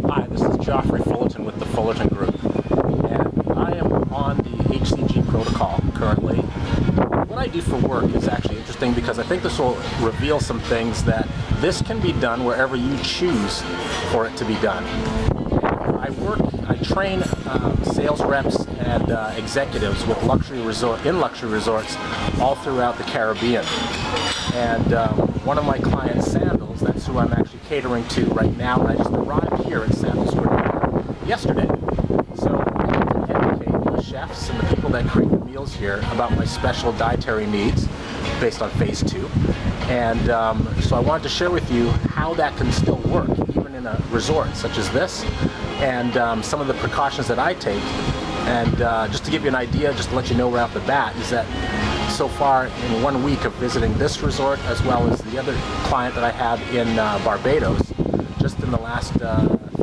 Hi, this is Geoffrey Fullerton with the Fullerton Group, and I am on the HCG protocol currently. What I do for work is actually interesting because I think this will reveal some things that this can be done wherever you choose for it to be done. I train sales reps and executives with luxury resorts all throughout the Caribbean. And one of my clients, Sandals, that's who I'm actually catering to right now, and I just arrived here at Sandals yesterday. So I get to educate the chefs and the people that create the meals here about my special dietary needs based on phase 2. And so I wanted to share with you how that can still work, even in a resort such as this, and some of the precautions that I take. And just to give you an idea, just to let you know right off the bat, is that so far in 1 week of visiting this resort, as well as the other client that I have in Barbados, just in the last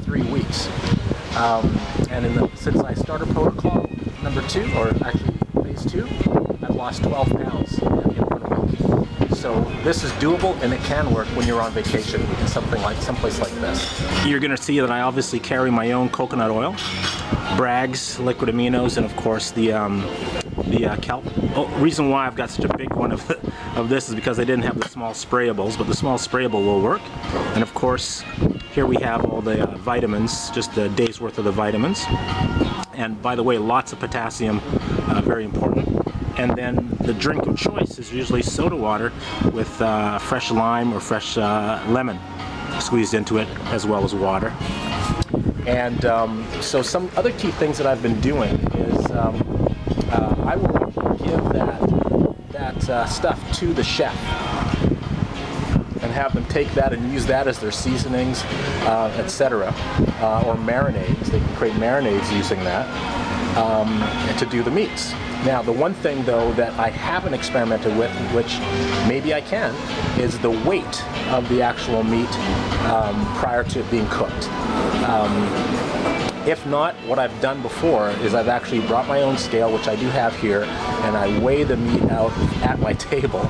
3 weeks. Since I started protocol number 2, or actually phase 2, I've lost 12 pounds in 1 week. So this is doable, and it can work when you're on vacation in someplace like this. You're going to see that I obviously carry my own coconut oil, Bragg's liquid aminos, and of course the kelp. Reason why I've got such a big one of this is because I didn't have the small sprayables, but the small sprayable will work. And of course, here we have all the vitamins, just a day's worth of the vitamins. And by the way, lots of potassium, very important. And then the drink of choice is usually soda water with fresh lime or fresh lemon squeezed into it, as well as water. And so some other key things that I've been doing is I will give that stuff to the chef and have them take that and use that as their seasonings, etc. Or marinades. They can create marinades using that to do the meats. Now, the one thing though that I haven't experimented with, which maybe I can, is the weight of the actual meat prior to it being cooked. If not, what I've done before is I've actually brought my own scale, which I do have here, and I weigh the meat out at my table.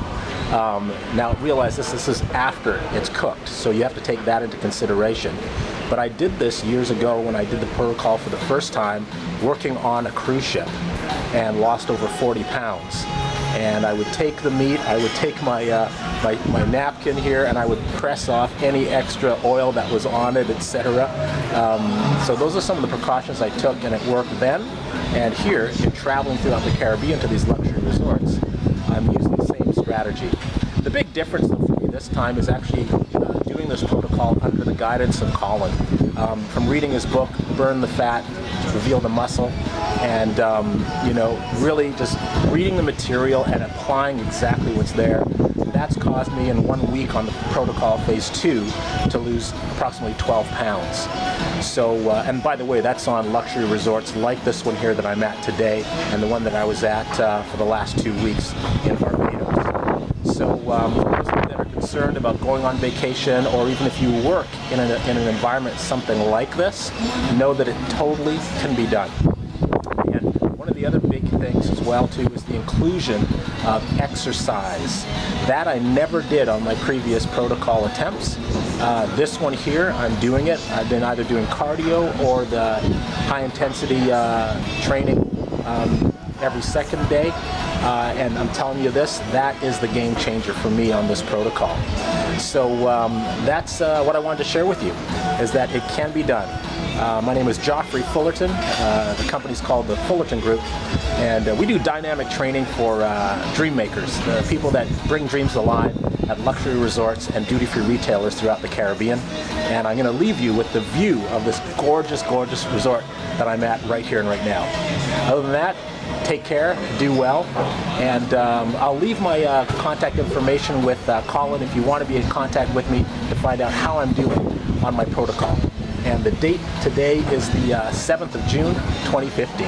Now realize this is after it's cooked, so you have to take that into consideration. But I did this years ago when I did the protocol for the first time, working on a cruise ship, and lost over 40 pounds. And I would take the meat, I would take my napkin here, and I would press off any extra oil that was on it, etc. So those are some of the precautions I took, and it worked then. And here, in traveling throughout the Caribbean to these luxury resorts, I'm using the same strategy. The big difference though for me this time is actually doing this protocol under the guidance of Colin. From reading his book, Burn the Fat, Reveal the Muscle, and really just reading the material and applying exactly what's there. That's caused me in 1 week on the protocol phase 2 to lose approximately 12 pounds. So, and by the way, that's on luxury resorts like this one here that I'm at today, and the one that I was at for the last 2 weeks in Barbados. So, for those of you that are concerned about going on vacation, or even if you work in an environment something like this, know that it totally can be done. And one of the other big things as well too is the inclusion of exercise. That I never did on my previous protocol attempts. This one here, I'm doing it. I've been either doing cardio or the high intensity training every second day. And I'm telling you this, that is the game changer for me on this protocol. So that's what I wanted to share with you, is that it can be done. My name is Geoffrey Fullerton. The company's called the Fullerton Group, and we do dynamic training for dream makers, the people that bring dreams alive at luxury resorts and duty-free retailers throughout the Caribbean. And I'm going to leave you with the view of this gorgeous, gorgeous resort that I'm at right here and right now. Other than that, take care, do well, and I'll leave my contact information with Colin if you want to be in contact with me to find out how I'm doing on my protocol. And the date today is the 7th of June, 2015.